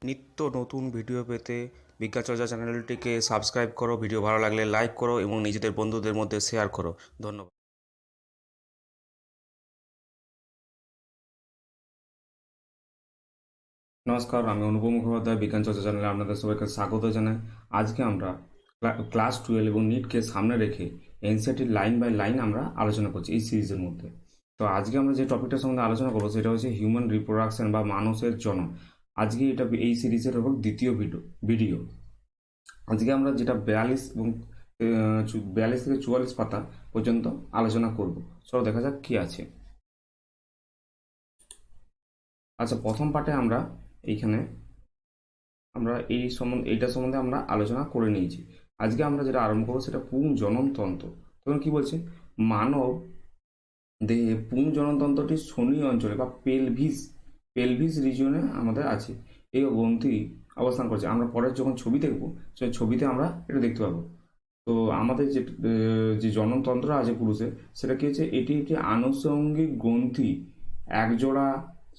নিত্য নতুন ভিডিও পেতে বিজ্ঞান চর্চা চ্যানেলটিকে সাবস্ক্রাইব করো, ভিডিও ভালো লাগলে লাইক করো এবং নিজেদের বন্ধুদের মধ্যে শেয়ার করো। ধন্যবাদ। নমস্কার, আমি অনুপম মুখোপাধ্যায় বিজ্ঞান চর্চা চ্যানেলে আপনাদের সবাইকে স্বাগত জানাই। আজকে আমরা ক্লাস 12 এবং নিটকে সামনে রেখে এনসিইআরটির লাইন বাই লাইন আমরা আলোচনা করছি এই সিরিজের মধ্যে। তো আজকে আমরা যে টপিকটার সম্বন্ধে আলোচনা করবো সেটা হচ্ছে হিউম্যান রিপ্রোডাকশন বা মানুষের জনন। আজকে এটা এই সিরিজের হবে দ্বিতীয় ভিডিও। আজকে আমরা যেটা 42 থেকে 44 পাতা পর্যন্ত আলোচনা করব। চলো দেখা যাক কি আছে। আচ্ছা, প্রথম পার্টে আমরা এইখানে এইটার সম্বন্ধে আমরা আলোচনা করে নিয়েছি। আজকে আমরা যেটা আরম্ভ করবো সেটা পুংজনন তন্ত্র। তখন কি বলছে, মানব দেহে পুংজননতন্ত্রটি শোনি অঞ্চলে বা পেলভিস রিজিয়নে আমাদের আছে। এই গ্রন্থি অবস্থান করছে। আমরা পরের যখন ছবি দেখবো সেই ছবিতে আমরা এটা দেখতে পাবো। তো আমাদের যে জননতন্ত্র আছে পুরুষের, সেটা কি হচ্ছে, এটি একটি আনুষঙ্গিক গ্রন্থি, একজোড়া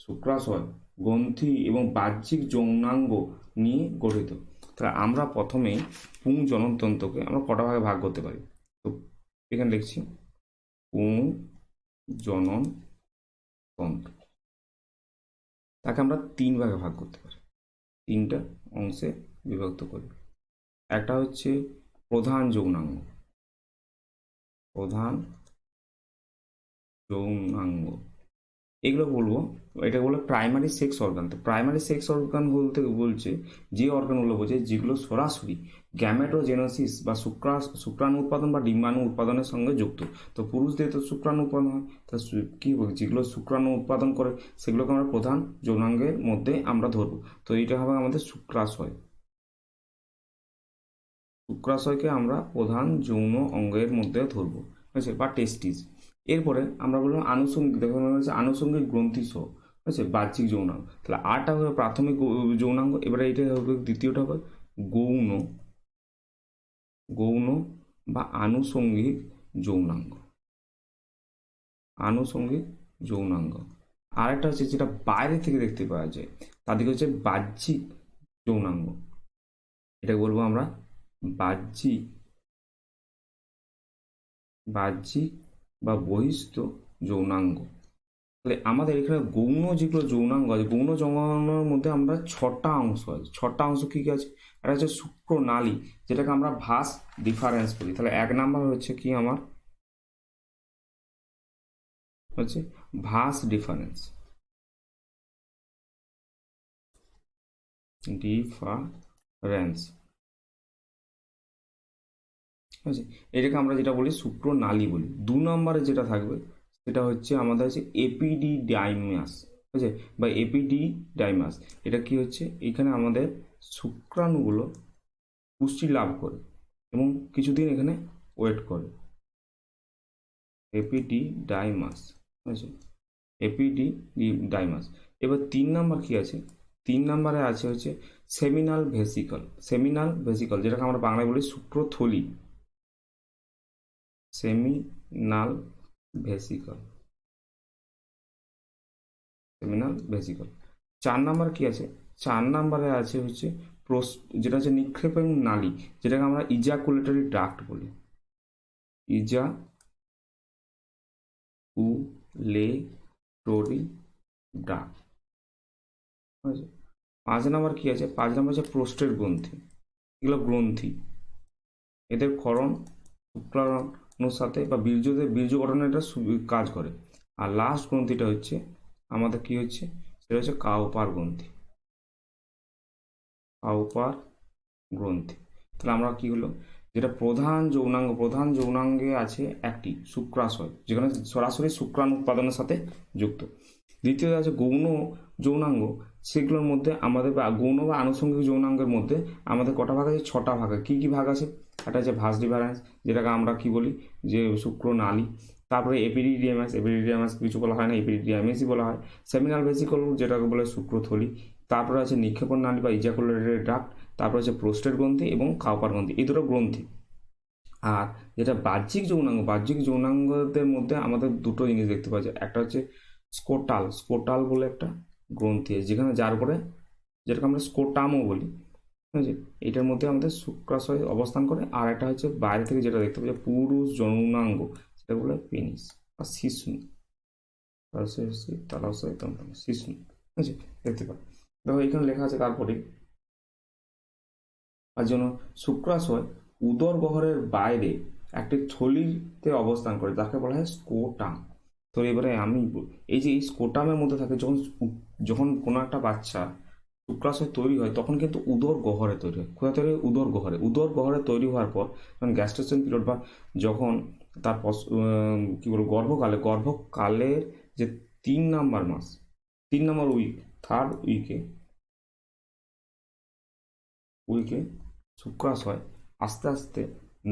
শুক্রাশয় গ্রন্থি এবং বাহ্যিক যৌনাঙ্গ নিয়ে গঠিত। তাহলে আমরা প্রথমে পুং জননতন্ত্রকে আমরা কটা ভাগে ভাগ করতে পারি। তো এখানে লিখছি পুং জনন তন্ত্র, তাকে আমরা 3 ভাগে ভাগ করতে পারি, 3টা অংশে বিভক্ত করি। একটা হচ্ছে প্রধান যৌনাঙ্গ, এগুলো বলবো, এটা বলে প্রাইমারি সেক্স অর্গান। তো প্রাইমারি সেক্স অর্গান বলতে বলছে যে অর্গানগুলো বোঝে যেগুলো সরাসরি গ্যামেটোজেনোসিস বা শুক্রাণু উৎপাদন বা ডিম্বাণু উৎপাদনের সঙ্গে যুক্ত। তো পুরুষদের তো শুক্রাণু উৎপাদন হয়, তা কি বলছে, যেগুলো শুক্রাণু উৎপাদন করে সেগুলোকে আমরা প্রধান যৌনাঙ্গের মধ্যে আমরা ধরবো। তো এইটা হবে আমাদের শুক্রাশয়কে আমরা প্রধান যৌন অঙ্গের মধ্যে ধরবো, ঠিক আছে, বা টেস্টিস। এরপরে আমরা বললাম আনুষঙ্গিক, দেখো হচ্ছে আনুষঙ্গিক গ্রন্থি সহ, ঠিক আছে, বাহ্যিক যৌনাঙ্গ। তাহলে আটটা হবে প্রাথমিক যৌনাঙ্গ। এবারে এইটা হবে, দ্বিতীয়টা হবে গৌণ গৌণ বা আনুষঙ্গিক যৌনাঙ্গ। আনুষঙ্গিক যৌনাঙ্গ। আরেকটা হচ্ছে যেটা বাইরে থেকে দেখতে পাওয়া যায়, তাদেরকে হচ্ছে বাহ্যিক যৌনাঙ্গ। এটা বলবো আমরা বাহ্যিক বাহ্যিক বা বহিস্থ যৌনাঙ্গ। তাহলে আমাদের এখানে গৌণ যেগুলো যৌনাঙ্গ আছে, গৌণ যৌনাঙ্গের মধ্যে আমরা 6টা অংশ আছে। 6টা অংশ কী কী আছে? এটা হচ্ছে শুক্রনালী, যেটাকে আমরা ভাস ডিফারেন্স বলি। তাহলে 1 নাম্বার হচ্ছে কি আমার, হচ্ছে ভাস ডিফারেন্স, ঠিক আছে, এটাকে আমরা যেটা বলি শুক্রনালী বলি। 2 নম্বরে যেটা থাকবে সেটা হচ্ছে আমাদের হচ্ছে এপিডিডাইমাস, ঠিক আছে, বা এপিডিডাইমাস। এটা কি হচ্ছে, এখানে আমাদের শুক্রাণুগুলো পুষ্টি লাভ করে এবং কিছুদিন এখানে ওয়েট করে। এপিডিডাইমাস, ঠিক আছে, এপিডিডাইমাস। এবার 3 নাম্বার কি আছে? 3 নাম্বারে আছে হচ্ছে সেমিনাল ভেসিকল, যেটাকে আমরা বাংলায় বলি শুক্রথলি। Seminal vesicle seminal vesicle 4 number কি আছে? 4 নাম্বারে আছে হচ্ছে যেটা হচ্ছে নিক্ষেপণ নালী, যেটাকে আমরা ইজাকুলেটরি ডাক্ট বলি। ইজাকুলেটরি ডাক্ট, ঠিক আছে। 5 নাম্বার কি আছে? 5 নাম্বার হচ্ছে প্রোস্টেট গ্রন্থি। এগুলো গ্রন্থি, এদের ক্ষরণ শুক্রাণুর সাথে বা বীর্য গঠনের এটা কাজ করে। আর লাস্ট গ্রন্থিটা হচ্ছে আমাদের কি হচ্ছে, সেটা হচ্ছে কাউপার গ্রন্থি। তাহলে আমরা কি হলো, যেটা প্রধান যৌনাঙ্গে আছে একটি শুক্রাশয়, যেখানে সরাসরি শুক্রাণু উৎপাদনের সাথে যুক্ত। দ্বিতীয়ত আছে গৌণ যৌনাঙ্গ। সেগুলোর মধ্যে আমাদের গৌণ বা আনুষঙ্গিক যৌনাঙ্গের মধ্যে আমাদের কটা ভাগ আছে? 6টা ভাগ। কি কি ভাগ আছে? একটা হচ্ছে ভাস ডিফারেন্স, যেটাকে আমরা কি বলি, যে শুক্রনালী। তারপরে এপিডিডিয়ামাস কিছু বলা হয় না, এপিডিডিয়ামাসই বলা হয়। সেমিনাল ভেসিকল, যেটাকে বলে শুক্রথলি। তারপরে আছে নিক্ষেপণ নালী বা ইজাকুলেটরি ডাক্ট। তারপরে আছে প্রোস্টেট গ্রন্থি এবং কাউপার গ্রন্থি, এই দুটো গ্রন্থি। আর যেটা বাহ্যিক যৌনাঙ্গদের মধ্যে আমাদের দুটো জিনিস দেখতে পাওয়া যায়। একটা হচ্ছে স্কোটাল বলে একটা গ্রন্থি আছে, যেখানে যার উপরে যেটাকে আমরা স্কোটামও বলি, ঠিক আছে। এটার মধ্যে আমাদের শুক্রাশয় অবস্থান করে। আর একটা হচ্ছে বাইরে থেকে যেটা দেখতে পাচ্ছি পুরুষ যৌনাঙ্গ, সেটা বলে পেনিস বা শিশ্ন, তালাশয় শিশ্ন, ঠিক আছে, দেখতে পাই। দেখো এখানে লেখা আছে তারপরে, আর জন্য শুক্রাশয় উদর গহ্বরের বাইরে একটি থলিতে অবস্থান করে, যাকে বলা হয় স্কোটাম। তো এবারে আমি এই যে এই স্কোটামের মধ্যে থাকে, যখন যখন কোনো একটা বাচ্চা শুক্রাশয় তৈরি হয়, তখন কিন্তু উদর গহ্বরে তৈরি হয়। কোথায় তৈরি হয়? উদর গহ্বরে। উদর গহ্বরে তৈরি হওয়ার পর যখন গ্যাস্ট্রেশন পিরিয়ড বা যখন তার কি বলবো গর্ভকালের যে 3 নম্বর মাস, 3 নম্বর উইক, থার্ড উইকে শুক্রাশয় আস্তে আস্তে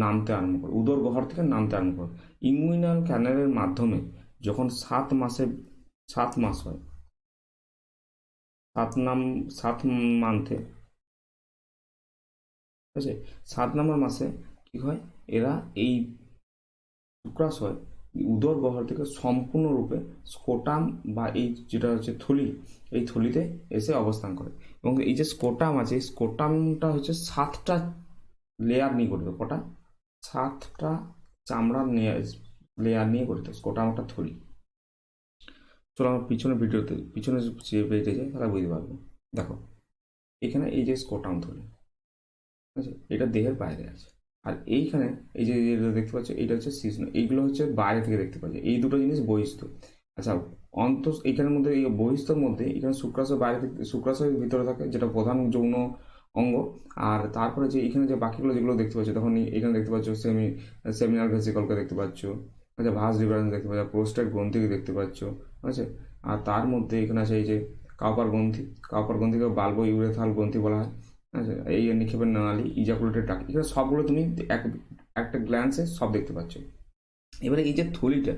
নামতে আরম্ভ করে, উদর গহ্বর থেকে নামতে আরম্ভ করে। ইঙ্গুইনাল ক্যানেলের মাধ্যমে যখন 7 মাস হয়, 7 মান্থে, ঠিক আছে, 7 নম্বর মাসে কি হয়, এরা এই শুক্রাশয় উদর গহ্বর থেকে সম্পূর্ণরূপে স্কোটাম বা এই যেটা হচ্ছে থলি, এই থলিতে এসে অবস্থান করে। এবং এই যে স্কোটাম আছে, এই স্কোটামটা হচ্ছে 7টা লেয়ার নিয়ে গঠিত। কটা? 7টা চামড়ার লেয়ার নিয়ে গঠিত স্কোটাম একটা থলি। চলো আমার পিছনে যে পেজে যায় তারা বুঝতে পারবো। দেখো এখানে এই যে স্কোটাম থলি, ঠিক আছে, এটা দেহের বাইরে আছে। আর এইখানে এই যে যেটা দেখতে পাচ্ছ, এটা হচ্ছে শিশ্ন, এইগুলো হচ্ছে বাইরে থেকে দেখতে পাচ্ছ। এই দুটো জিনিস বহিস্থ। আচ্ছা, এইখানের মধ্যে, এই বহিস্থর মধ্যে এখানে শুক্রাশয় বাইরে থেকে, শুক্রাশয় ভিতরে থাকে, যেটা প্রধান যৌন অঙ্গ। আর তারপরে যে এখানে যে বাকিগুলো যেগুলো দেখতে পাচ্ছ, তখন এখানে দেখতে পাচ্ছ সেমিনাল ভেসিকলকে দেখতে পাচ্ছ, আচ্ছা, ভাস ডিফারেন্স দেখতে পাচ্ছ, প্রোস্টেট গ্রন্থিকে দেখতে পাচ্ছ, ঠিক আছে। আর তার মধ্যে এখানে আছে এই যে কাউপার গ্রন্থিকে বাল্বো ইউরেথাল গ্রন্থি বলা হয়। আচ্ছা, এই নিক্ষেপের নালী, ইজাকুলেটেড ডাক্ট, এখানে সবগুলো তুমি একটা গ্ল্যান্সে সব দেখতে পাচ্ছ। এবারে এই যে থলিটার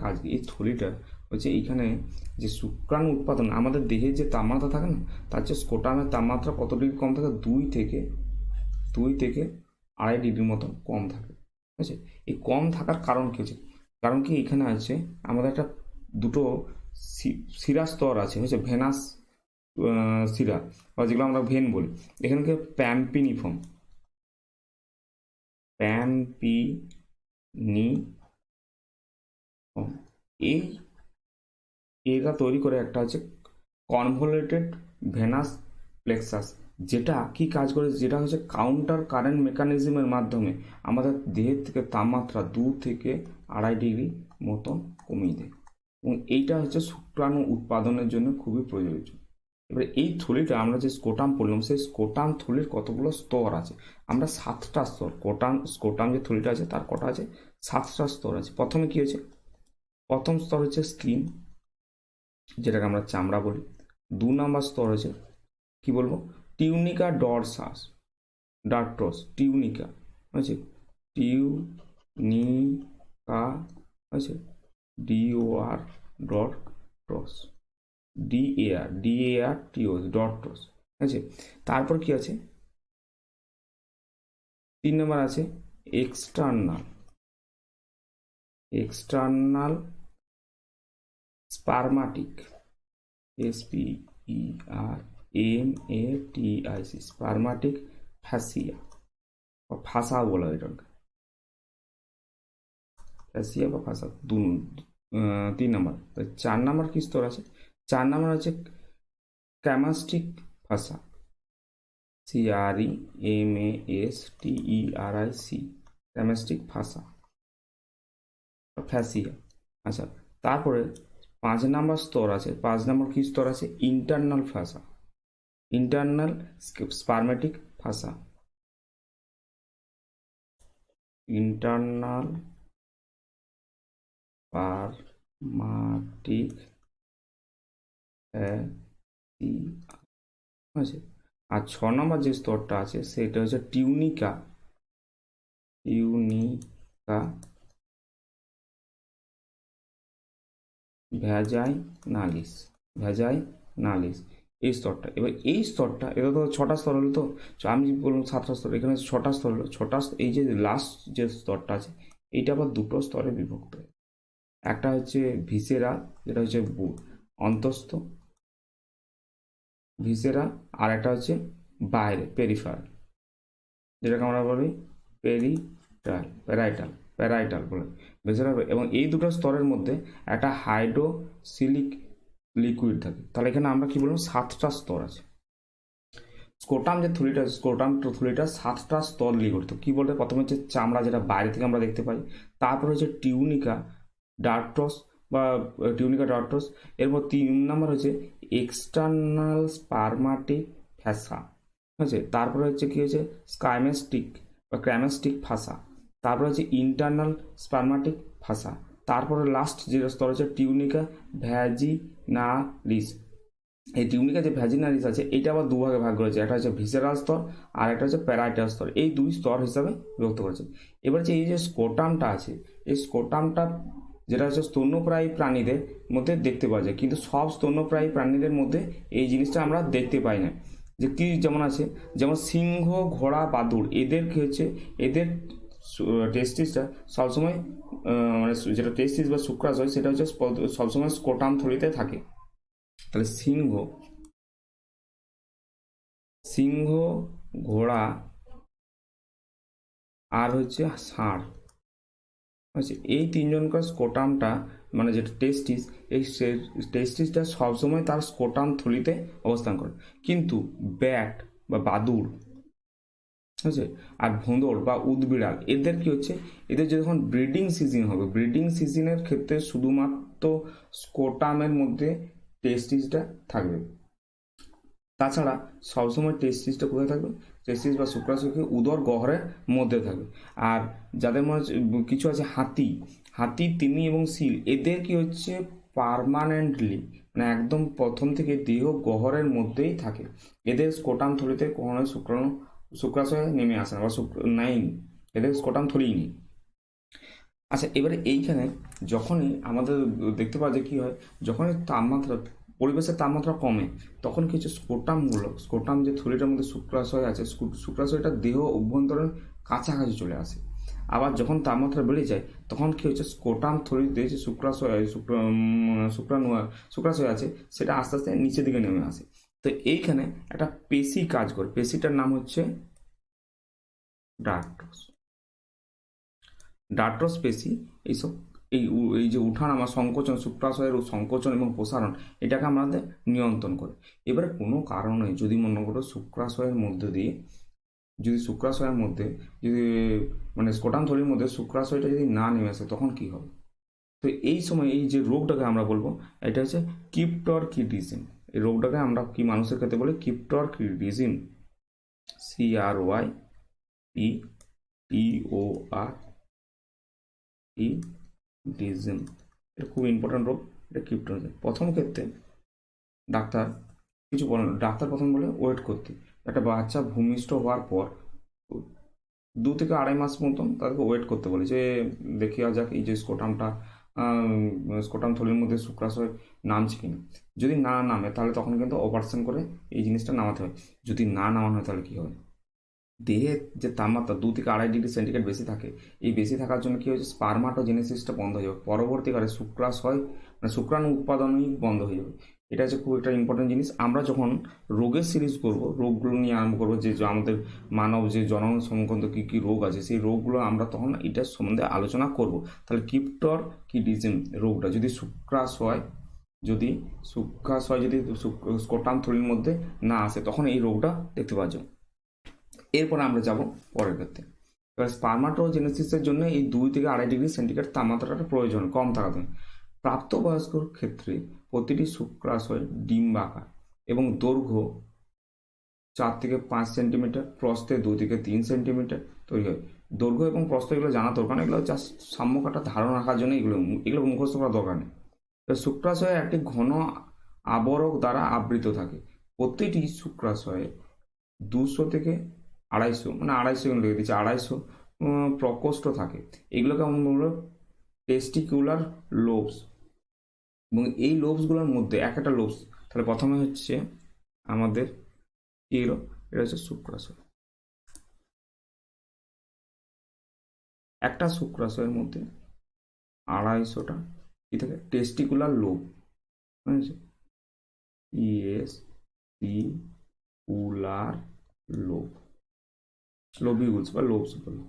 কাজ কি? এই থলিটা হচ্ছে এইখানে যে শুক্রাণু উৎপাদন, আমাদের দেহের যে তাপমাত্রা থাকে না, তার যে স্কোটামের তাপমাত্রা কত ডিগ্রি কম থাকে? 2 থেকে 2.5 ডিগ্রির মতো কম থাকে, ঠিক আছে। এই কম থাকার কারণ কি হচ্ছে? কারণ কি, এখানে আছে আমাদের একটা দুটো শিরা স্তর আছে, হচ্ছে ভেনাস শিরা, বা যেগুলো আমরা ভেন বলি। এখানকে প্যাম্পিনিফর্ম, এই এরা তৈরি করে একটা হচ্ছে কনভলিউটেড ভেনাস প্লেক্সাস, যেটা কি কাজ করে, যেটা হচ্ছে কাউন্টার কারেন্ট মেকানিজমের মাধ্যমে আমাদের দেহের থেকে তাপমাত্রা 2 থেকে 2.5 ডিগ্রি মতন কমিয়ে দেয়। এবং এইটা হচ্ছে শুক্রাণু উৎপাদনের জন্য খুবই প্রয়োজন। এবারে এই থলিটা আমরা যে স্কোটাম পড়লাম, সেই স্কোটাম থলির কতগুলো স্তর আছে? আমরা 7টা স্তর, স্কোটাম যে থলিটা আছে তার কটা আছে? 7টা স্তর আছে। প্রথমে কি হচ্ছে? প্রথম স্তর হচ্ছে স্কিন, যেটাকে আমরা চামড়া বলি। 2 নম্বর স্তর হচ্ছে কি বলবো? টিউনিকা ডার্ট্রস, টিউনিকা, আছে, টিউনিকা, আছে, ডিওআর ডট ট্রস, ডিএআর ডট্রস, ঠিক আছে। তারপর কি আছে? 3 নম্বর আছে এক্সটার্নাল স্পারমাটিক, SPERMATIC, স্পারমাটিক ফ্যাসিয়া বা ফাসা বলা হয় এটাকে, ফ্যাসিয়া বা ফাসা। 3 নম্বর। 4 নম্বর কি স্তর আছে? 4 নম্বর আছে ক্যামাস্টিক ফাসা, CREMASTERIC, ক্যামাস্টিক ফাসা, ফ্যাসিয়া। আচ্ছা, তারপরে 5 নম্বর স্তর আছে। 5 নম্বর কি স্তর আছে? ইন্টারনাল স্পারমেটিক ফাসা, ইন্টারনাল স্পারমাটিক আছে। আর 6 নম্বর যে স্তরটা আছে সেটা হচ্ছে টিউনিকা ভ্যাজাইনালিস, এই স্তরটা। এবার এই স্তরটা, এটা তো 6টা স্তর হলো, তো আমি বললাম 7টা স্তর, এখানে 6টা স্তর হলো। এই যে লাস্ট যে স্তরটা আছে, এইটা আবার 2টো স্তরে বিভক্ত। একটা হচ্ছে ভিসেরাল, যেটা হচ্ছে অন্তঃস্থ, ভিসেরাল, আর একটা হচ্ছে বাইরে পেরিফেরাল, যেটাকে আমরা বলি পেরিটাল প্যারাইটাল প্যারাইটাল বলে ভিসেরাল। এবং এই দুটো স্তরের মধ্যে একটা হাইড্রোসিলিক লিকুইড থাকে। তাহলে এখানে আমরা কি বলবো, 7টা স্তর আছে। স্কোটাম যে থলিটা, স্কোটাম থলিটা 7টা স্তর নিয়ে গঠিত। কি বলতে, প্রথমে হচ্ছে চামড়া, যেটা বাইরে থেকে আমরা দেখতে পাই। তারপর হচ্ছে টিউনিকা ডার্টস বা টিউনিকা ডার্টস। এরপর 3 নম্বর হচ্ছে এক্সটার্নাল স্পারমাটিক ফ্যাসা, ঠিক আছে। তারপরে হচ্ছে কি হচ্ছে স্কাইমেস্টিক বা ক্র্যামেস্টিক ফাসা। তারপরে হচ্ছে ইন্টারনাল স্পারমাটিক ফাসা। তারপরে লাস্ট যে স্তর হচ্ছে টিউনিকা ভ্যাজিনালিস। এই টিউনিকা যে ভ্যাজিনালিস আছে, এটা আবার দুভাগে ভাগ করেছে, একটা হচ্ছে ভিসেরাল স্তর আর একটা হচ্ছে প্যারাইটাল স্তর। এই 2 স্তর হিসাবে বিভক্ত করেছে। এবার যে এই যে স্কোটামটা আছে, এই স্কোটামটা যেটা হচ্ছে স্তন্যপ্রায়ী প্রাণীদের মধ্যে দেখতে পাওয়া যায়, কিন্তু সব স্তন্যপ্রায়ী প্রাণীদের মধ্যে এই জিনিসটা আমরা দেখতে পাই না। যে কি, যেমন আছে, যেমন সিংহ, ঘোড়া, বাদুড়, এদের কি হচ্ছে, এদের টেস্টিসটা সবসময় মানে যেটা টেস্টিস বা শুক্রাশয়, সেটা হচ্ছে সবসময় স্কোটাম থলিতে থাকে। তাহলে সিংহ, সিংহ, ঘোড়া আর হচ্ছে ষাঁড়, আচ্ছা, এই 3জনকার স্কোটামটা মানে যেটা টেস্টিস, এই টেস্টিসটা সবসময় তার স্কোটাম থলিতে অবস্থান করে। কিন্তু ব্যাট বা বাদুড়, ঠিক আছে, আর ভোঁদড় বা উদবিড়াল, এদের কি হচ্ছে, এদের যখন ব্রিডিং সিজন হবে, ব্রিডিং সিজনের ক্ষেত্রে শুধুমাত্র স্কোটামের মধ্যে টেস্টিসটা থাকবে। তাছাড়া সবসময় টেস্টিসটা কোথায় থাকবে, টেস্টিস বা শুক্রাশয় উদর গহ্বরের মধ্যে থাকবে। আর যাদের মনে কিছু আছে হাতি, হাতি, তিমি এবং শিল, এদের কি হচ্ছে পার্মানেন্টলি মানে একদম প্রথম থেকে দেহ গহ্বরের মধ্যেই থাকে। এদের স্কোটাম থলিতে কখনোই শুক্রাশয় নেমে আসে না বা নাই, এদের স্কোটাম থলিই নেই। আচ্ছা, এবারে এইখানে যখনই আমাদের দেখতে পাওয়া যায় কি হয়, যখনই তাপমাত্রা, পরিবেশের তাপমাত্রা কমে, তখন কি হচ্ছে, স্কোটাম যে থলিটার মধ্যে শুক্রাশয় আছে, শুক্রাশয়টা দেহ অভ্যন্তরের কাছাকাছি চলে আসে। আবার যখন তাপমাত্রা বেড়ে যায়, তখন কি হচ্ছে, স্কোটাম থলিতে যে শুক্রাশয় আছে, সেটা আস্তে আস্তে নিচের দিকে নেমে আসে। তো এইখানে একটা পেশি কাজ করে, পেশিটার নাম হচ্ছে ডার্টস। ডার্টস পেশি এইসব এই যে উঠানামা, সংকোচন, শুক্রাশয়ের সংকোচন এবং প্রসারণ, এটাকে আমাদের নিয়ন্ত্রণ করে। এবারে কোনো কারণে যদি মনে করো শুক্রাশয়ের মধ্যে দিয়ে, যদি শুক্রাশয়ের মধ্যে যদি মানে স্কোটাম থলির মধ্যে শুক্রাশয়টা যদি না নেমে আসে, তখন কি হবে? তো এই সময় এই যে রোগটাকে আমরা বলবো, এটা হচ্ছে কিপ্টরকিডিজম। এই রোগটাকে আমরা কি মানুষের ক্ষেত্রে বলি, কিপ্টরকিডিজম, CRYPTOR ডিজম। এটা খুব ইম্পর্টেন্ট রোগ, এটা কিপ্টরকিডিজম। প্রথম ক্ষেত্রে ডাক্তার কিছু বলেন, ডাক্তার প্রথম বলে ওয়েট করতে। একটা বাচ্চা ভূমিষ্ঠ হওয়ার পর 2 থেকে 2.5 মাস মতন তাদেরকে ওয়েট করতে বলে, যে দেখিয়া যাক এই যে স্কোটাম থলির মধ্যে শুক্রাশয় নামছে কিনা। যদি না নামে, তাহলে তখন কিন্তু অপারেশন করে এই জিনিসটা নামাতে হয়। যদি না নামানো হয়, তাহলে কি হয়, দেহের যে তাপমাত্রা 2 থেকে 2.5 ডিগ্রি সেন্টিগ্রেড বেশি থাকে, এই বেশি থাকার জন্য কি হয়েছে, স্পারমাটোজেনেসিসটা বন্ধ হয়ে যাবে। পরবর্তীকালে শুক্রাশয় মানে শুক্রাণু উৎপাদনই বন্ধ হয়ে যাবে। এটা হচ্ছে খুব একটা ইম্পর্টেন্ট জিনিস। আমরা যখন রোগের সিরিজ করব, রোগগুলো নিয়ে আরম্ভ করবো, যে আমাদের মানব যে জনন সংক্রান্ত কী কী রোগ আছে, সেই রোগগুলো আমরা তখন এটার সম্বন্ধে আলোচনা করব। তাহলে কিপ্টরকিডিজম রোগটা যদি স্কোটাম থলির মধ্যে না আসে, তখন এই রোগটা দেখতে পাওয়া যায়। এরপর আমরা যাব পরের ক্ষেত্রে। এবার স্পারমাটোজেনেসিসের জন্য এই 2 থেকে 2.5 ডিগ্রি সেন্টিগ্রেড তাপমাত্রাটা প্রয়োজন, কম থাকাতে হয়। প্রাপ্তবয়স্কর ক্ষেত্রে প্রতিটি শুক্রাশয় ডিম্বাকার এবং দৈর্ঘ্য 4 থেকে 5 সেন্টিমিটার, প্রস্থে 2 থেকে 3 সেন্টিমিটার তৈরি হয়। দৈর্ঘ্য এবং প্রস্থ এগুলো জানা দরকার নেই, এগুলো জাস্ট সাম্যক একটা ধারণা রাখার জন্য এগুলো এগুলো মুখস্থ করা দরকার নেই। শুক্রাশয় একটি ঘন আবরক দ্বারা আবৃত থাকে। প্রতিটি শুক্রাশয়ে 200 থেকে 250, মানে 250 এখানে লিখে দিচ্ছে, 250 প্রকোষ্ঠ থাকে। এগুলোকে আমরা বলবো টেস্টিকুলার লোবস। এবং এই লোবসগুলোর মধ্যে এক একটা লোবস, তাহলে প্রথমে হচ্ছে আমাদের কি এলো, এটা হচ্ছে শুক্রাশয়। একটা শুক্রাশয়ের মধ্যে 250টা কি থাকে, টেস্টিকুলার লোব, ঠিক আছে, ইএস টেস্টিকুলার লোব, লোবিউলস বা লোবস বলে,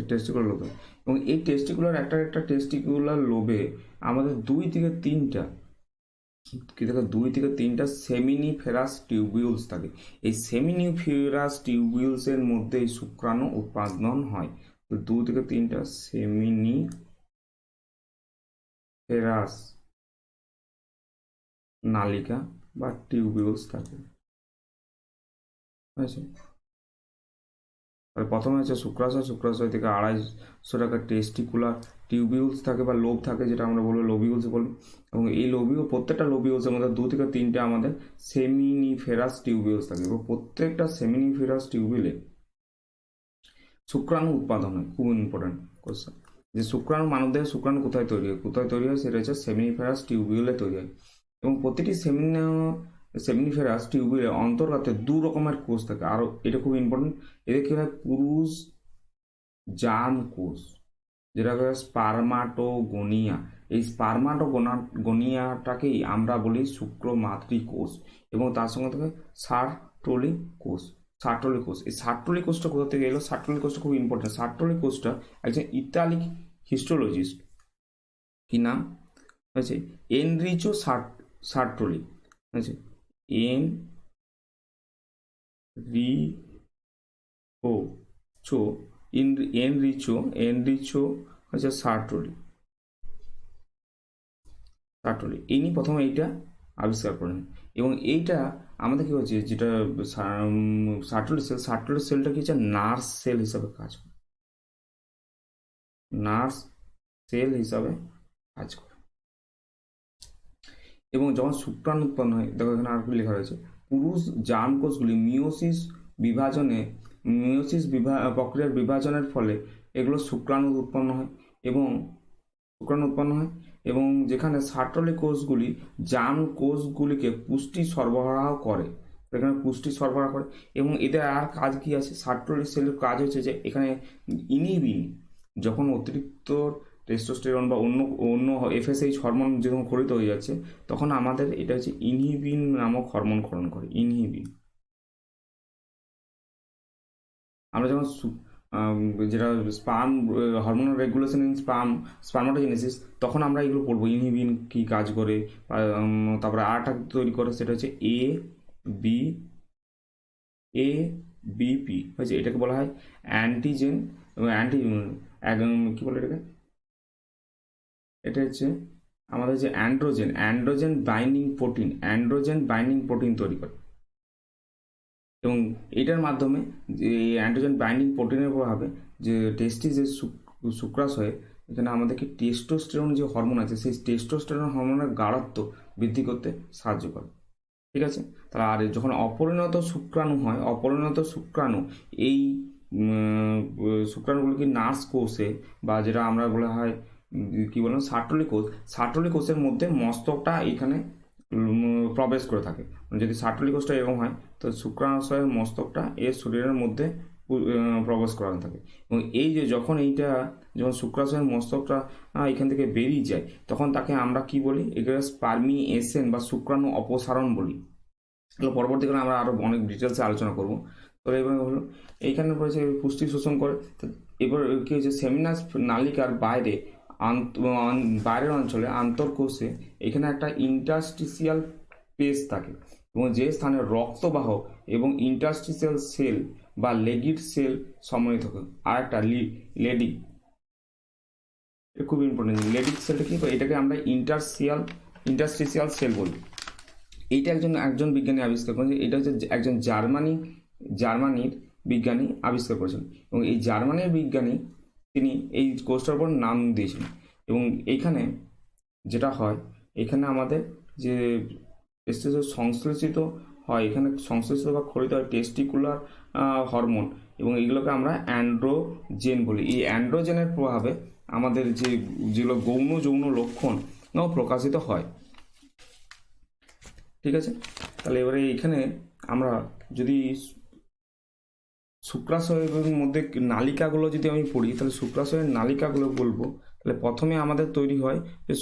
টেস্টিকুলার লোবে। এবং এই টেস্টিকুলার একটা একটা টেস্টিকুলার লোবে আমাদের 2 থেকে 3টা সেমিনিফেরাস টিউবিউলস থাকে। এই সেমিনিফেরাস টিউবিউলস এর মধ্যে শুক্রাণু উৎপাদন হয়। তো 2 থেকে 3টা সেমিনিফেরাস নালিকা বা টিউবিউলস থাকে। তাহলে প্রথমে হচ্ছে শুক্রাশয়, শুক্রাশয় থেকে 250 টাকা টেস্টিকুলার টিউবিউলস থাকে বা লোব থাকে, যেটা আমরা বলবো লোবিউলস বলি। এবং এই প্রত্যেকটা লোবিউলসের মধ্যে 2 থেকে 3টে আমাদের সেমিনিফেরাস টিউবিউলস থাকে, এবং প্রত্যেকটা সেমিনিফেরাস টিউবিউলে শুক্রাণু উৎপাদন হয়। খুব ইম্পর্টেন্ট কোশ্চেন, যে শুক্রাণু মানবদেহে শুক্রাণু কোথায় তৈরি হয়, সেটা হচ্ছে সেমিনিফেরাস টিউবিউলে তৈরি হয়। এবং প্রতিটি সেমিনিফেরাস টিউবিউলের অন্তর্গতে 2 রকমের কোষ থাকে। আরও এটা খুব ইম্পর্টেন্ট, এদের কি হয়, পুরুষ জার্ম কোষ, যেটা স্পার্মাটোগোনিয়া। এই স্পার্মাটোগোনিয়াটাকেই আমরা বলি শুক্রমাতৃ কোষ। এবং তার সঙ্গে থাকে সার্টোলি কোষ। এই সার্টোলি কোষটা কোথা থেকে এলো? সার্টোলি কোষটা খুব ইম্পর্টেন্ট। সার্টোলি কোষটা একজন ইতালিক হিস্টোলজিস্ট, কি নাম হয়েছে, এনরিচো সার্টোলি, হয়েছে এনরিচো হচ্ছে সার্টোলি। ইনি প্রথমে এইটা আবিষ্কার করেন। এবং এইটা আমাদের কি হচ্ছে, যেটা সার্টোলি সেলটা কি হচ্ছে, নার্স সেল হিসাবে কাজ করে, এবং যখন শুক্রাণু উৎপন্ন হয়, দেখো এখানে আর কি লেখা রয়েছে, পুরুষ জার্ম কোষগুলি মিওসিস প্রক্রিয়ার বিভাজনের ফলে এগুলো শুক্রাণু উৎপন্ন হয়। এবং যেখানে সার্টোলি কোষগুলি জার্ম কোষগুলিকে পুষ্টি সরবরাহ করে, এবং এদের আর কাজ কি আছে, সার্টোলি সেলের কাজ হচ্ছে যে এখানে ইনহিবিন, যখন অতিরিক্ত টেস্টোস্টেরন বা অন্য এফএসএইচ হরমোন যখন ক্ষরিত হয়ে যাচ্ছে, তখন আমাদের এটা হচ্ছে ইনহিবিন নামক হরমোন ক্ষরণ করে, ইনহিবিন। আমরা যখন যেটা sperm hormonal regulation in spermatogenesis, তখন আমরা এগুলো পড়বো, ইনহিবিন কি কাজ করে। তারপরে আরেকটা তৈরি করে, সেটা হচ্ছে এবিপি হয়েছে, এটাকে বলা হয় অ্যান্টিজেন এবং কি বলে এটাকে, এটা হচ্ছে আমাদের যে অ্যান্ড্রোজেন বাইন্ডিং প্রোটিন তৈরি করে। এবং এটার মাধ্যমে যে অ্যান্ড্রোজেন বাইন্ডিং প্রোটিনের প্রভাবে যে টেস্টিসের শুক্রাশয়ে এখানে আমাদেরকে টেস্টোস্টেরন যে হরমোন আছে, সেই টেস্টোস্টেরন হরমোনের গাঢ়ত্ব বৃদ্ধি করতে সাহায্য করে। ঠিক আছে, তাহলে আর যখন অপরিণত শুক্রাণু এই শুক্রাণুগুলিকে নার্স কোষে, বা যেটা আমরা বলা হয় কি বললাম, সার্টোলি কোষের মধ্যে মস্তকটা এখানে প্রবেশ করে থাকে। যদি সার্টোলি কোষটা এরকম হয়, তো শুক্রাণুশয়ের মস্তকটা এর শরীরের মধ্যে প্রবেশ করানো থাকে। এবং এই যে যখন শুক্রাশয়ের মস্তকটা এখান থেকে বেরিয়ে যায়, তখন তাকে আমরা কি বলি, এগুলো স্পার্মিয়েশন বা শুক্রাণু অপসারণ বলি। এগুলো পরবর্তীকালে আমরা আরও অনেক ডিটেলসে আলোচনা করবো। তো এবার হলো এইখানে রয়েছে পুষ্টি শোষণ করে। এবার কি হচ্ছে, সেমিনাস নালিকার বাইরের অঞ্চলে আন্তঃকোষে এখানে একটা ইন্টারস্টিসিয়াল স্পেস থাকে, এবং যে স্থানে রক্তবাহ এবং ইন্টারস্টিসিয়াল সেল বা লেগিট সেল সমন্বিত থাকে। আর একটা লেডি, এটা খুব ইম্পর্টেন্ট, লেডিক সেলটা কি, এটাকে আমরা ইন্টারস্টিসিয়াল সেল বলি। এইটা একজন বিজ্ঞানী আবিষ্কার করেছেন। এটা হচ্ছে একজন জার্মানির বিজ্ঞানী আবিষ্কার করেছেন, এবং এই জার্মানির বিজ্ঞানী তিনি এই কোষটার উপর নাম দিয়েছেন। এবং এইখানে যেটা হয়, এখানে আমাদের যে সংশ্লেষিত হয়, এখানে সংশ্লেষিত বা ক্ষরিত হয় টেস্টিকুলার হরমোন, এবং এইগুলোকে আমরা অ্যান্ড্রোজেন বলি। এই অ্যান্ড্রোজেনের প্রভাবে আমাদের যেগুলো যৌন লক্ষণ প্রকাশিত হয়। ঠিক আছে, তাহলে এবারে এখানে আমরা যদি শুক্রাশয়ের মধ্যে নালিকাগুলো যদি আমি পড়ি, তাহলে শুক্রাশয়ের নালিকাগুলো বলবো, তাহলে প্রথমে আমাদের তৈরি হয় যে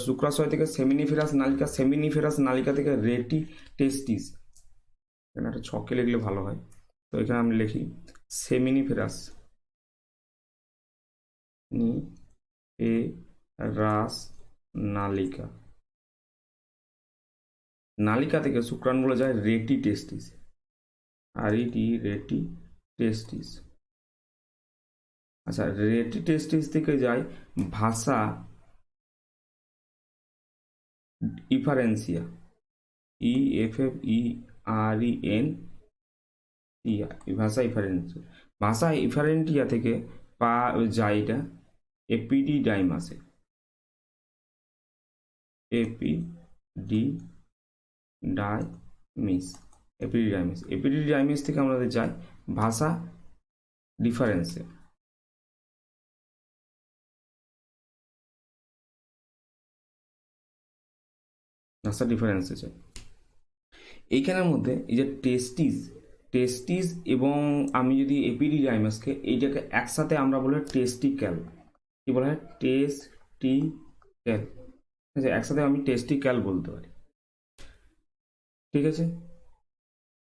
শুক্রাশয় থেকে সেমিনিফেরাস নালিকা, সেমিনিফেরাস নালিকা থেকে রেটি টেস্টিস। এখানে একটা ছকে লিখলে ভালো হয়, তো এখানে আমি লিখি সেমিনিফেরাস নি এ রাস নালিকা, নালিকা থেকে শুক্রাণুগুলো যায় রেটি টেস্টিস, আর এটি রেটি টেস্টিস। আচ্ছা, রেটি টেস্টিস থেকে যায় ভাষা ইফারেন্সিয়া, ই এফ এফ ই আর ই এন টিয়া, ভাষা ইফারেন্সিয়া। ভাষা ইফারেন্টিয়া থেকে পা যায় এটা এপিডিডাইমাসে, এপিডিডাইমিস, এপিডিডাইমিস, এপিডিডাইমিস থেকে আমাদের যায় ভাষা ডিফারেন্সে। ভাষা ডিফারেন্সে যায়। এইখানের মধ্যে এই যে টেস্টিস, টেস্টিস এবং আমি যদি এপিডিডাইমাসকে এইটাকে একসাথে আমরা বলি টেস্টিক্যাল, কি বলা হয় টেস্টিক্যাল, ঠিক আছে, একসাথে আমি টেস্টিক্যাল বলতে পারি। ঠিক আছে,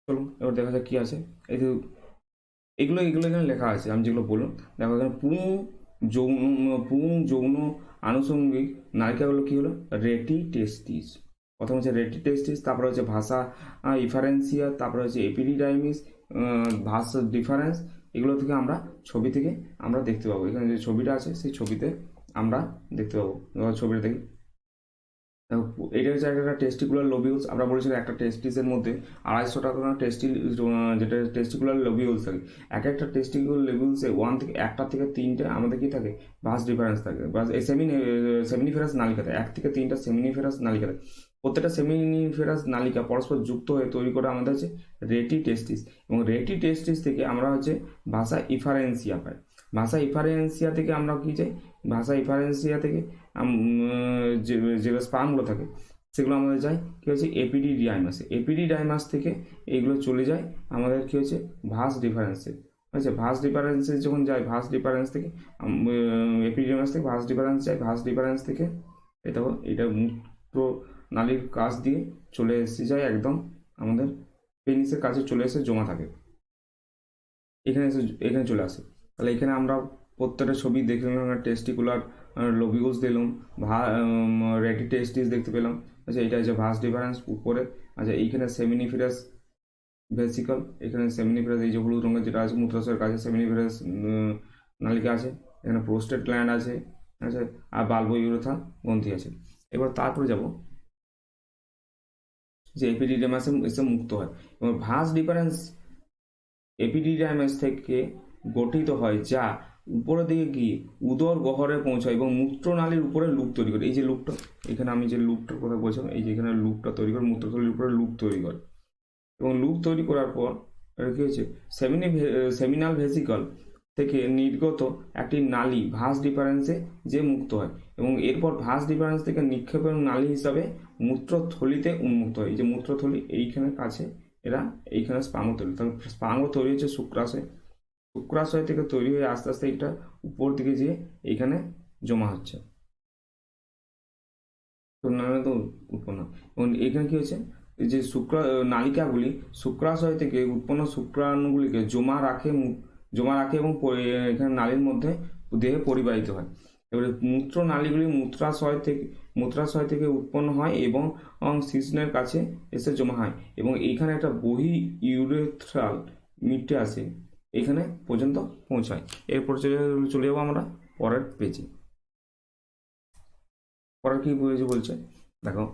চলুন এবার দেখা যাক কি আছে। এই যে এগুলো এগুলো এখানে লেখা আছে, আমি যেগুলো বললাম দেখো এখানে পুং যৌন আনুষঙ্গিক নায়িকাগুলো কি হলো রেটি টেস্টিস। প্রথম হচ্ছে রেটি টেস্টিস, তারপরে হচ্ছে ভাষা ইফারেন্সিয়া, তারপরে হচ্ছে এপিডিডাইমিস, ভাষা ডিফারেন্স। এগুলো থেকে আমরা ছবি থেকে আমরা দেখতে পাবো, এখানে যে ছবিটা আছে সেই ছবিতে আমরা দেখতে পাবো। ছবিটা দেখি, এটা হচ্ছে একটা টেস্টিকুলার লোবিউলস। আমরা বলেছিলাম একটা টেস্টিসের মধ্যে 250 টাকা যেটা টেস্টিকুলার লোবিউলস থাকে। এক একটা টেস্টিকুলার লোবিউলসে একটা থেকে তিনটে আমাদের কি থাকে ভাস ডিফারেন্স থাকে, বা সেমিনিফেরাস নালিকা থাকে, 1 থেকে 3টা সেমিনিফেরাস নালিকা থাকে। প্রত্যেকটা সেমিনিফেরাস নালিকা পরস্পর যুক্ত হয়ে তৈরি করে আমাদের হচ্ছে রেটি টেস্টিস, এবং রেটি টেস্টিস থেকে আমরা হচ্ছে ভাষা ইফারেন্সিয়া পাই। ভাষা ইফারেন্সিয়া থেকে আমরা কি চাই, ভাষা ইফারেন্সিয়া থেকে যে স্পামগুলো থাকে সেগুলো আমাদের যায় কি হচ্ছে এপিডিডাইমাসে, এপিডিডাইমাস থেকে এইগুলো চলে যায় আমাদের কি হচ্ছে ভাস ডিফারেন্সে। আচ্ছা, ভাস ডিফারেন্সে যখন যায়, ভাস ডিফারেন্স থেকে এপিডিডাইমাস থেকে ভাস ডিফারেন্স যায়, ভাস ডিফারেন্স থেকে এটা মূত্র নালীর কাছ দিয়ে চলে এসে যায় একদম আমাদের পেনিসের কাছে চলে এসে জমা থাকে, এখানে চলে আসে। তাহলে এখানে আমরা প্রত্যেকটা ছবি দেখে নিলাম, টেস্টিকুলার লোবিউলস দিলাম, রেটি টেস্টিস দেখতে পেলাম। আচ্ছা, এটা হচ্ছে ভাস ডিফারেন্স উপরে। আচ্ছা, এইখানে সেমিনিফেরাস ভেসিকল, এখানে সেমিনিফেরাস এই যে হলুদ রঙের যেটা আছে মূত্রাশয়ের কাছে সেমিনিফেরাস নালিকা আছে, এখানে প্রোস্টেট গ্ল্যান্ড আছে, আচ্ছা, আর বাল্বো ইউরেথ্রা গ্রন্থি আছে। এবার তারপরে যাব যে এপিডিডাইমাসে এসে মুক্ত হয়, এবং ভাস ডিফারেন্স এপিডিডাইমাস থেকে গঠিত হয়, যা উপরের দিকে গিয়ে উদর গহ্বরে পৌঁছায় এবং মূত্রনালীর উপরে লুপ তৈরি করে। এই যে লুপটা, এখানে আমি যে লুপটার কথা বলছিলাম, এই যে এখানে লুপটা তৈরি করে মূত্রথলির উপরে লুপ তৈরি করে, এবং লুপ তৈরি করার পর এটা কী হচ্ছে সেমিনাল ভেসিকল থেকে নির্গত একটি নালী ভাস ডিফারেন্সে যে মুক্ত হয়, এবং এরপর ভাস ডিফারেন্স থেকে নিক্ষেপের নালী হিসাবে মূত্রথলিতে উন্মুক্ত হয়। এই যে মূত্রথলি এইখানে কাছে এরা এইখানে স্পাঙ্গ তৈরি, তাহলে স্পাঙ্গ তৈরি হচ্ছে শুক্রাশয়, শুক্রাশয় থেকে তৈরি হয়ে আস্তে আস্তে এটা উপর দিকে যেয়ে এইখানে জমা হচ্ছে, তো উৎপন্ন। এবং এখানে কি হচ্ছে যে নালিকাগুলি শুক্রাশয় থেকে উৎপন্ন শুক্রাণুগুলিকে জমা রাখে এবং এখানে নালীর মধ্যে দেহে পরিবাহিত হয়। এবারে মূত্র নালীগুলি মূত্রাশয় থেকে উৎপন্ন হয় এবং শিশ্নের কাছে এসে জমা হয়, এবং এইখানে একটা বহি ইউরেথ্রাল মিটে আসে, এইখানে পর্যন্ত পৌঁছায়। এরপর চলে যাবো আমরা পরের পেজে। পরের কি বলছে দেখো,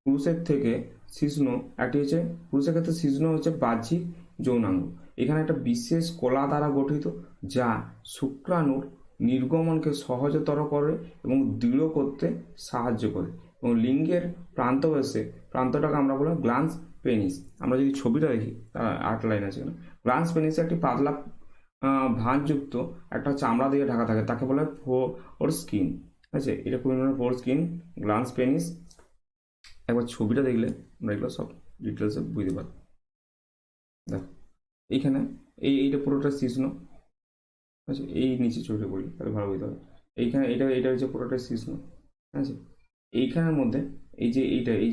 পুরুষের থেকে শিশ্ন একটি হচ্ছে, পুরুষের ক্ষেত্রে শিশ্ন হচ্ছে বাহ্যিক যৌনাঙ্গ। এখানে একটা বিশেষ কলা দ্বারা গঠিত, যা শুক্রাণুর নির্গমনকে সহজতর করে এবং দৃঢ় করতে সাহায্য করে, এবং লিঙ্গের প্রান্তটাকে আমরা বলি গ্ল্যান্স পেনিস। আমরা যদি ছবিটা দেখি তার 8 লাইন আছে এখানে। গ্ল্যান্স পেনিসে একটি পাতলা ভাঁজযুক্ত একটা চামড়া দিয়ে ঢাকা থাকে, তাকে বলে ফোর স্কিন। ঠিক আছে, এটা খুবই ফোর স্কিন গ্ল্যান্স পেনিস। একবার ছবিটা দেখলে আমরা এগুলো সব ডিটেলসে বুঝতে পারি। দেখো এইখানে এইটা পুরোটা শিশ্ন, আচ্ছা, এই নিচে চলে পড়ি তাহলে ভালো বুঝতে হবে। এইখানে এটা হচ্ছে পুরোটা শিশ্ন, ঠিক আছে। এইখানের মধ্যে এই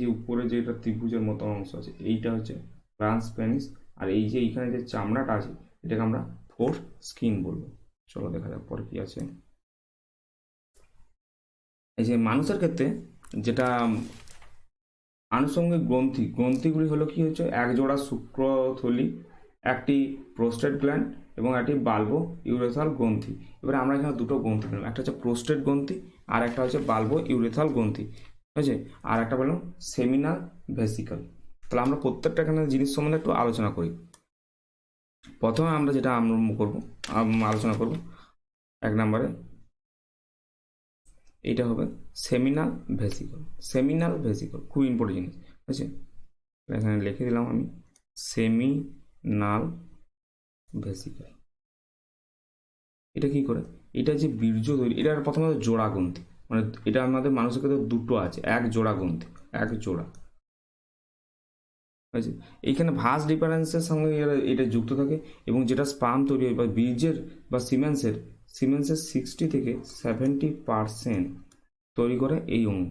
যে উপরে যে এটা ত্রিভুজের মতো অংশ আছে, এইটা হচ্ছে ট্রান্স পেনিস। আর এই যে এইখানে যে চামড়াটা আছে এটাকে আমরা ফোর স্কিন বলবো। চলো দেখা যাক পরে কি আছে। এই যে মানুষের ক্ষেত্রে যেটা আনুষঙ্গিক গ্রন্থিগুলি হলো কি হচ্ছে এক জোড়া শুক্রথলি, একটি প্রোস্টেট গ্ল্যান্ড এবং একটি বাল্বো ইউরেথাল গ্রন্থি। এবারে আমরা এখানে দুটো গ্রন্থি পেলাম, একটা হচ্ছে প্রোস্টেট গ্রন্থি আর একটা হচ্ছে বাল্বো ইউরেথাল গ্রন্থি, ঠিক আছে। আর একটা পেলাম সেমিনাল ভেসিকল। তাহলে আমরা প্রত্যেকটা এখানে জিনিস সম্বন্ধে একটু আলোচনা করি। প্রথমে আমরা যেটা আলোচনা করব 1 নম্বরে, এইটা হবে সেমিনাল ভেসিকল। সেমিনাল ভেসিকল খুব ইম্পর্টেন্ট জিনিস, ঠিক আছে। এখানে লিখে দিলাম আমি সেমিনাল ভেসিকল। এটা কি করে, এটা যে বীর্য তৈরি, এটার প্রথমত জোড়া গ্রন্থি, মানে এটা আমাদের মানুষের ক্ষেত্রে দুটো আছে, এক জোড়া গ্রন্থি, এক জোড়া, ঠিক আছে। এইখানে ভাস ডিফারেন্সের সঙ্গে এটা যুক্ত থাকে এবং যেটা স্পার্ম তৈরি হয় বা বীর্যের বা সিমেন্সের 60 থেকে 70% তৈরি করে এই অণু।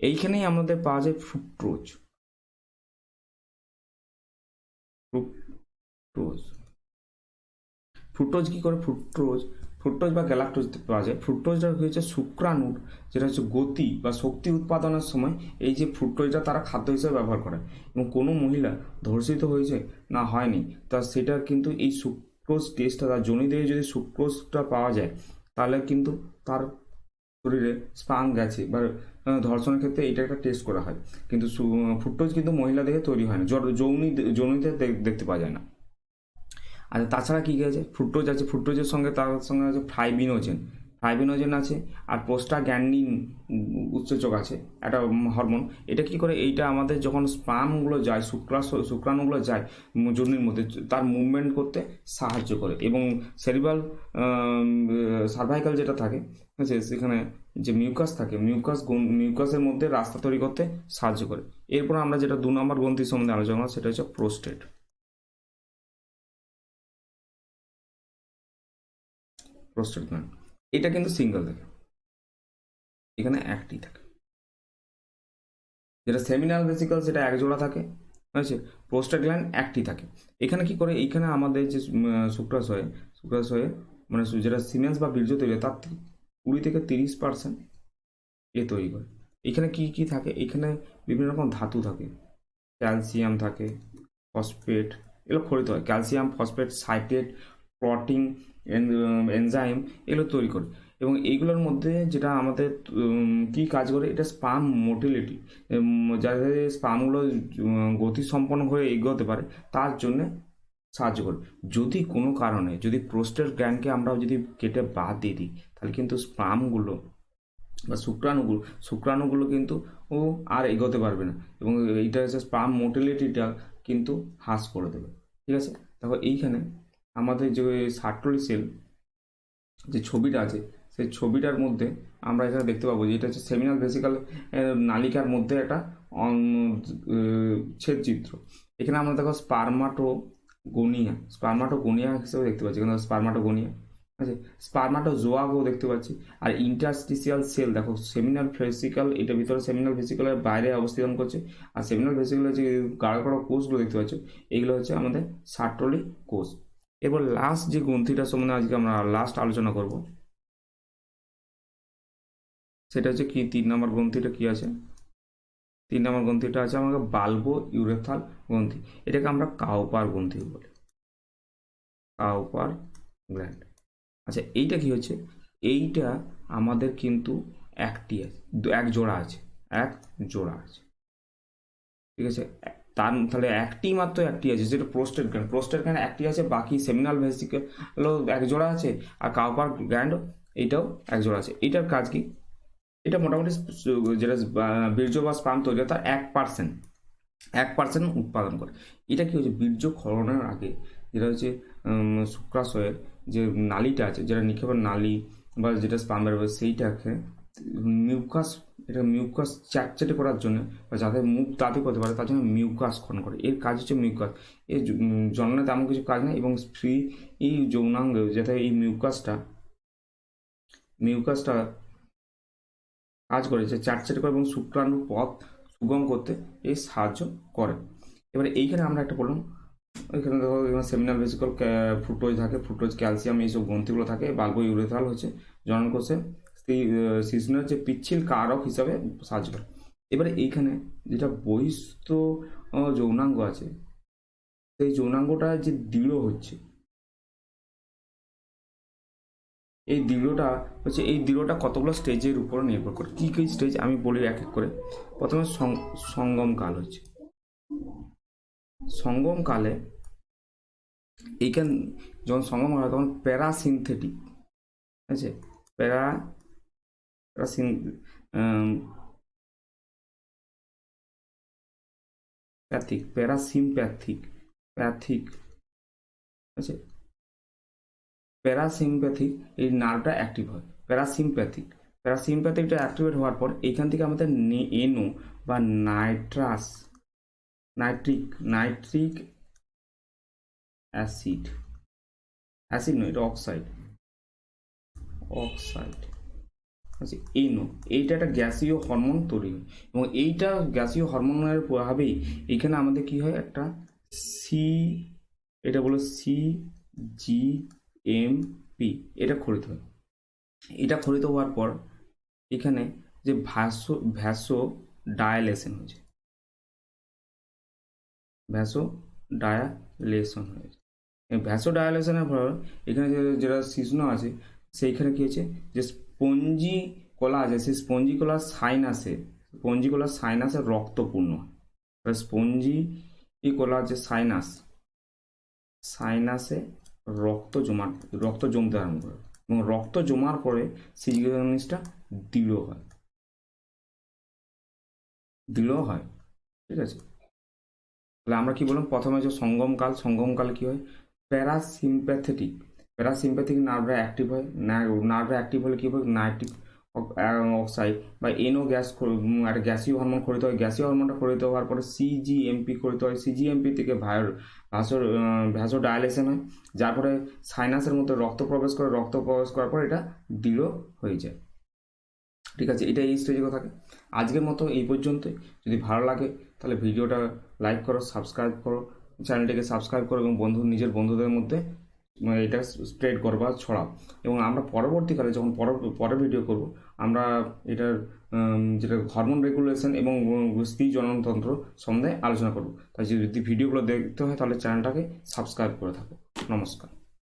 এইখানেই আমাদের পাওয়া যায় ফ্রুক্টোজ। ফ্রুক্টোজ ফ্রুক্টোজ কি করে, ফ্রুক্টোজ বা গ্যালাক্টোজ পাওয়া যায়। ফ্রুক্টোজটা হচ্ছে শুক্রাণুর যেটা হচ্ছে গতি বা শক্তি উৎপাদনের সময় এই যে ফ্রুক্টোজটা তারা খাদ্য হিসেবে ব্যবহার করে। এবং কোনো মহিলা ধর্ষিত হয়েছে না হয়নি, তা সেটা কিন্তু এই সুক্রোজ টেস্টটা, তার যোনি থেকে যদি সুক্রোজটা পাওয়া যায় তাহলে কিন্তু তার শরীরে স্পাম গেছে বা ধর্ষণের ক্ষেত্রে এটা একটা টেস্ট করা হয়। কিন্তু ফ্রুক্টোজ কিন্তু মহিলা দেহে তৈরি হয় না, যৌনিতে দেখতে পাওয়া যায় না। আচ্ছা, তাছাড়া কী কী আছে, ফ্রুক্টোজ আছে, ফ্রুক্টোজের সঙ্গে তার সঙ্গে আছে ফাইবিনোজেন আছে, আর প্রোস্টাগ্ল্যান্ডিন উৎসেচক আছে, একটা হরমোন। এটা কি করে, এইটা আমাদের যখন স্পামগুলো যায়, শুক্রাণুগুলো যায় যোনির মধ্যে, তার মুভমেন্ট করতে সাহায্য করে। এবং সেরিব্রাল সার্ভাইকাল যেটা থাকে, ঠিক আছে, সেখানে যে মিউকাস থাকে, মিউকাসের মধ্যে রাস্তা তৈরি করতে সাহায্য করে। এরপর আমরা যেটা 2 নম্বর গ্রন্থি সম্বন্ধে আলোচনা করব সেটা হচ্ছে প্রোস্টেট। প্রোস্টেট গ্ল্যান্ড এটা কিন্তু সিঙ্গেল থাকে, এখানে একটি থাকে। যেটা সেমিনাল ভেসিকল সেটা এক জোড়া থাকে, ঠিক আছে। প্রোস্টেট গ্ল্যান্ড একটি থাকে। এখানে কি করে, এইখানে আমাদের যে শুক্রাশয়ে মানে যেটা সিমেন্স বা বীর্য তৈরি হয় তার 20 থেকে 30% এ তৈরি করে। এখানে কি কি থাকে, এখানে বিভিন্ন রকম ধাতু থাকে, ক্যালসিয়াম থাকে, ফসফেট, এগুলো খরিত হয়। Calcium, phosphate, citrate, protein, enzyme এগুলো তৈরি করে। এবং এইগুলোর মধ্যে যেটা আমাদের কি কাজ করে, এটা স্পাম মোটিলিটি, যাতে স্পামগুলো গতিসম্পন্ন হয়ে এগোতে পারে তার জন্যে সাহায্য করে। যদি কোনো কারণে যদি প্রোস্টেট গ্ল্যান্ডকে আমরা যদি কেটে বাদ দিয়ে দিই তাহলে কিন্তু স্পামগুলো বা শুক্রাণুগুলো কিন্তু ও আর এগোতে পারবে না এবং এইটা হচ্ছে স্পাম মোটিলিটিটা কিন্তু হ্রাস করে দেবে, ঠিক আছে। দেখো এইখানে আমাদের যে সার্টলি সেল যে ছবিটা আছে সেই ছবিটার মধ্যে আমরা এখানে দেখতে পাবো যে এটা হচ্ছে সেমিনাল ভেসিকাল নালিকার মধ্যে একটা ছেদ চিত্র। এখানে আমরা দেখো স্পার্মাটোগোনিয়া হিসেবে দেখতে পাচ্ছি, এখানে স্পার্মাটোগোনিয়া আছে, স্পার্মাটোজোয়াও দেখতে পাচ্ছি। আর ইন্টারস্টিসিয়াল সেল দেখো সেমিনাল ভেসিকল, এটা ভিতরে সেমিনাল ভেসিকলের বাইরে অবস্থান করছে। আর সেমিনাল ভেসিকলের যে গাঢ় গাঢ় কোষগুলো দেখতে পাচ্ছ এইগুলো হচ্ছে আমাদের সার্টলি কোষ। এবার লাস্ট যে গ্রন্থিটা সম্বন্ধে আজকে আমরা লাস্ট আলোচনা করব সেটা হচ্ছে কি, 3 নম্বর গ্রন্থিটা কি আছে, 3 নম্বর গ্রন্থিটা আছে আমাকে বাল্বো ইউরেথাল গ্রন্থি। এটাকে আমরা কাউপার গ্রন্থি বলি, কাউপার গ্ল্যান্ড। আচ্ছা, এইটা কি হচ্ছে, এইটা আমাদের কিন্তু একটি আছে, এক জোড়া আছে, ঠিক আছে। তাহলে একটি আছে যেটা প্রোস্টেট গ্ল্যান্ড একটি আছে, বাকি সেমিনাল ভেসিকল এক জোড়া আছে, আর কাউপার গ্ল্যান্ড এইটাও এক জোড়া আছে। এটার কাজ কি, এটা মোটামুটি যেটা বীর্য বা স্পার্ম তৈরি হয় তার 1% উৎপাদন করে। এটা কি হচ্ছে, বীর্য ক্ষরণের আগে যেটা হচ্ছে শুক্রাশয়ের যে নালীটা আছে, যেটা নিক্ষেপের নালী বা যেটা স্পার্ম বেরোবে সেইটাকে মিউকাস এটা মিউকাস চ্যাটচ্যাটে করার জন্য বা যাদের মুখ দাঁতে করতে পারে তার জন্য মিউকাস ক্ষরণ করে। এর কাজ হচ্ছে মিউকাস। এই জননে তেমন কিছু কাজ নেই, এবং স্ত্রী এই যৌনাঙ্গ যাতে এই মিউকাসটা কাজ করে যে চ্যাটচ্যাটে করে এবং শুক্রাণুর পথ সুগম করতে এই সাহায্য করে। এবারে এইখানে আমরা একটা বললাম, এখানে দেখো এখানে সেমিনাল ভেসিকল ফ্রুটোজ থাকে, ফ্রুটোজ ক্যালসিয়াম এইসব গ্রন্থিগুলো থাকে। বাল্বো ইউরেথ্রাল হচ্ছে জনন কোষে শিশুনের যে পিচ্ছিল কারক হিসাবে সাহায্য করে। এবারে এইখানে যেটা বহিস্থ যৌনাঙ্গ আছে, সেই যৌনাঙ্গটা যে দৃঢ় হচ্ছে, এই দৃঢ়টা কতগুলো স্টেজের উপর নির্ভর করে। কী কী স্টেজ আমি বলি এক এক করে। প্রথমে সঙ্গমকাল হচ্ছে। সঙ্গমকালে এইখান যখন সঙ্গম হয় তখন প্যারাসিনথেটিক, ঠিক আছে, প্যারাসিম্প্যাথিক আছে, প্যারাসিম্প্যাথিক এই নার্ভটা অ্যাক্টিভ হয়। প্যারাসিম্প্যাথিকটা অ্যাক্টিভেট হওয়ার পর এইখান থেকে আমাদের এনো বা নাইট্রিক অ্যাসিড নয়, এটা অক্সাইড আচ্ছা, এনো, এইটা একটা গ্যাসীয় হরমোন তৈরি হয়, এবং এইটা গ্যাসীয় হরমোনের প্রভাবেই এইখানে আমাদের কি হয়, একটা এটা বলো CGMP, এটা খরিত হয়। এটা খরিত হওয়ার পর এখানে যে ভ্যাসো ডায়ালেশন হয়েছে, ভ্যাসো ডায়ালেশনের পর এখানে যেটা শিশ্ন আছে সেইখানে কি হয়েছে, যে স্পঞ্জি কলা আছে, সেই স্পঞ্জি কলার সাইনাসে রক্তপূর্ণ হয়। স্পঞ্জি কলার যে সাইনাসে রক্ত জমতে আরম্ভ করে, এবং রক্ত জমার পরে সেই জিনিসটা দৃঢ় হয়। ঠিক আছে, তাহলে আমরা কি বললাম, প্রথমে যে সঙ্গমকালে কি হয়, প্যারাসিম্প্যাথিক নার্ভরা অ্যাক্টিভ হয়। নার্ভরা অ্যাক্টিভ হলে কি হয়, নাইট্রিক অক্সাইড বা এনো গ্যাস একটা গ্যাসীয় হরমোন খরিত হয়। গ্যাসীয় হরমোনটা খরিত হওয়ার পরে CGMP খরিত হয়। CGMP থেকে ভ্যাসো ডায়ালেশন হয়, যার পরে সাইনাসের মধ্যে রক্ত প্রবেশ করার পর এটা দৃঢ় হয়ে যায়। ঠিক আছে, এটা এই স্টেজে থাকে। আজকের মতো এই পর্যন্তই। যদি ভালো লাগে তাহলে ভিডিওটা লাইক করো, সাবস্ক্রাইব করো, চ্যানেলটিকে সাবস্ক্রাইব করো, এবং নিজের বন্ধুদের মধ্যে এটা স্প্রেড করো বা ছড়াও। এবং আমরা পরবর্তীকালে যখন পরে ভিডিও করব, আমরা এটার যেটা হরমোন রেগুলেশন এবং স্ত্রী জননতন্ত্র সম্বন্ধে আলোচনা করব। তাই যদি ভিডিওগুলো দেখতে হয় তাহলে চ্যানেলটাকে সাবস্ক্রাইব করে থাকো। নমস্কার।